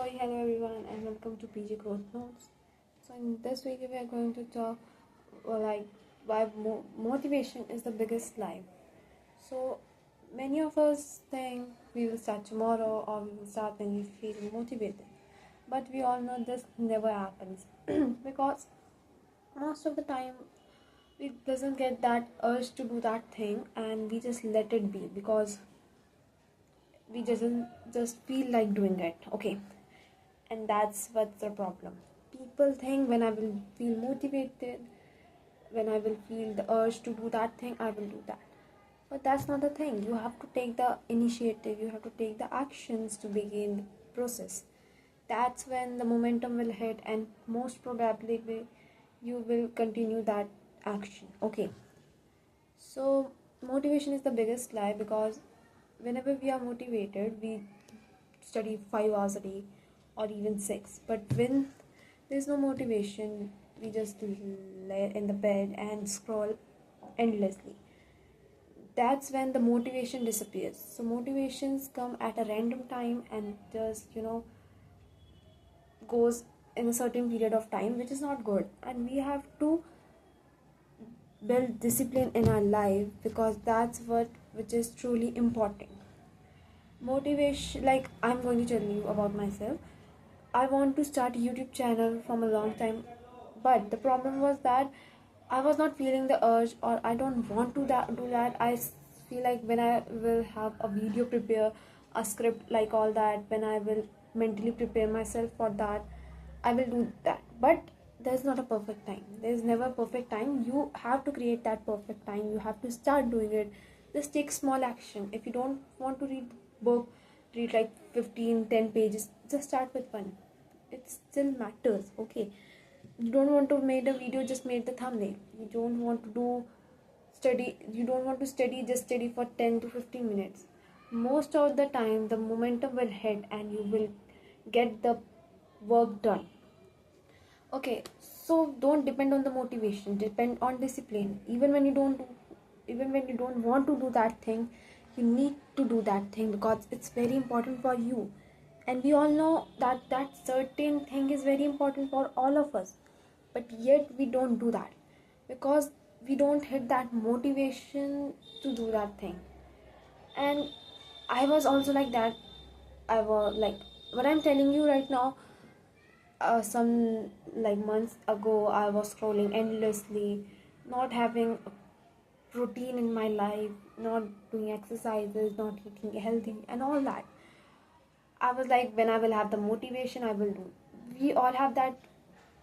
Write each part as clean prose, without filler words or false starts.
So hello everyone and welcome to PG Growth Notes. So in this video we are going to talk why motivation is the biggest lie. So many of us think we will start tomorrow or we will start when we feel motivated. But we all know this never happens because most of the time we doesn't get that urge to do that thing and we just let it be because we doesn't just feel like doing it. Okay, and that's what's the problem. People think when I will feel motivated, when I will feel the urge to do that thing, I will do that. But that's not the thing. You have to take the initiative, you have to take the actions to begin the process. That's when the momentum will hit, and most probably you will continue that action. Okay, so motivation is the biggest lie because whenever we are motivated, we study 5 hours a day or even 6. But when there's no motivation, we just lay in the bed and scroll endlessly. That's when the motivation disappears. So motivations come at a random time and just goes in a certain period of time, which is not good. And we have to build discipline in our life because that's which is truly important. Motivation, like I'm going to tell you about myself. I want to start a YouTube channel from a long time, but the problem was that I was not feeling the urge, or I don't want to do that. I feel like when I will have a video prepare, a script like all that, when I will mentally prepare myself for that, I will do that. But there's not a perfect time. There's never a perfect time. You have to create that perfect time. You have to start doing it. Just take small action. If you don't want to read book, read like 10 pages, just start with one. It still matters. Okay, you don't want to make a video, just make the thumbnail. You don't want to study, just study for 10 to 15 minutes. Most of the time the momentum will hit and you will get the work done. Okay, so don't depend on the motivation, depend on discipline. Even when you don't want to do that thing, you need to do that thing because it's very important for you. And we all know that that certain thing is very important for all of us, but yet we don't do that because we don't hit that motivation to do that thing. And I was also like that. I was like, what I'm telling you right now, some like months ago I was scrolling endlessly, not having a routine in my life, not doing exercises, not eating healthy and all that. I was like, when I will have the motivation, I will do. We all have that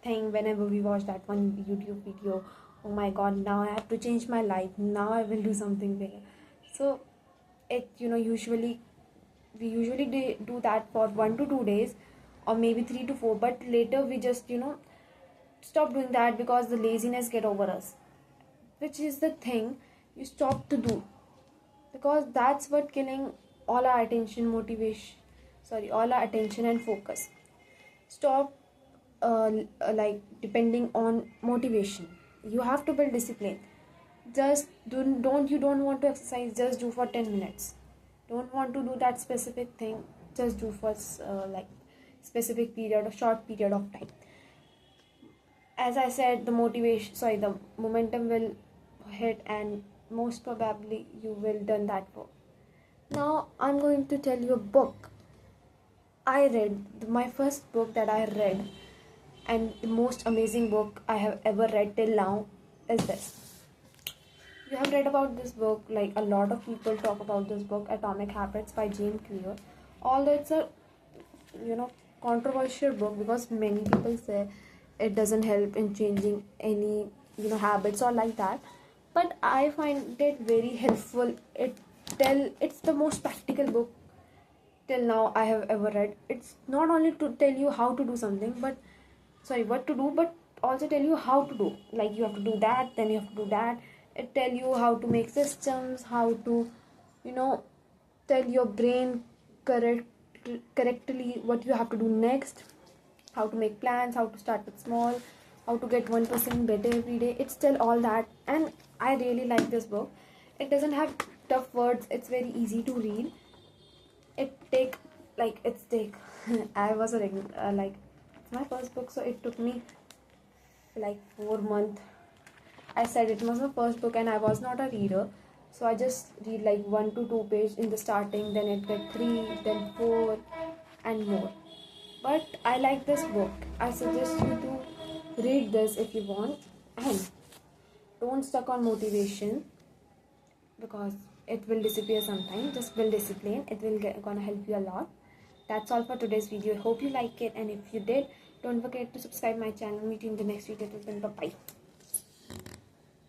thing whenever we watch that one YouTube video. Oh my god, now I have to change my life. Now I will do something bigger. So it usually we usually do that for 1 to 2 days or maybe 3 to 4, but later we just stop doing that because the laziness get over us, which is the thing you stop to do because that's what killing all our attention and focus. Stop like depending on motivation. You have to build discipline. Just don't want to exercise, just do for 10 minutes. Don't want to do that specific thing, just do for like specific period or short period of time. As I said, the momentum will hit and most probably you will done that work. Now I'm going to tell you a book I read, my first book that I read, and the most amazing book I have ever read till now is this. You have read about this book, like a lot of people talk about this book, Atomic Habits by James Clear. Although it's a controversial book because many people say it doesn't help in changing any habits or like that, but I find it very helpful. It's the most practical book till now I have ever read. It's not only to tell you how to do something, what to do, but also tell you how to do. Like you have to do that, then you have to do that. It tell you how to make systems, how to, tell your brain correctly what you have to do next, how to make plans, how to start with small, how to get 1% better every day. It's still all that, and I really like this book. It doesn't have tough words. It's very easy to read. It's take I was a like it's my first book, so it took me like 4 months. I said it was my first book and I was not a reader. So I just read like 1 to 2 page in the starting, then it get 3, then 4 and more. But I like this book. I suggest you to read this if you want, and don't stuck on motivation because it will disappear sometime. Just build discipline. It will gonna help you a lot. That's all for today's video. Hope you like it, and if you did, don't forget to subscribe my channel. Meet you in the next video. Till then, bye bye.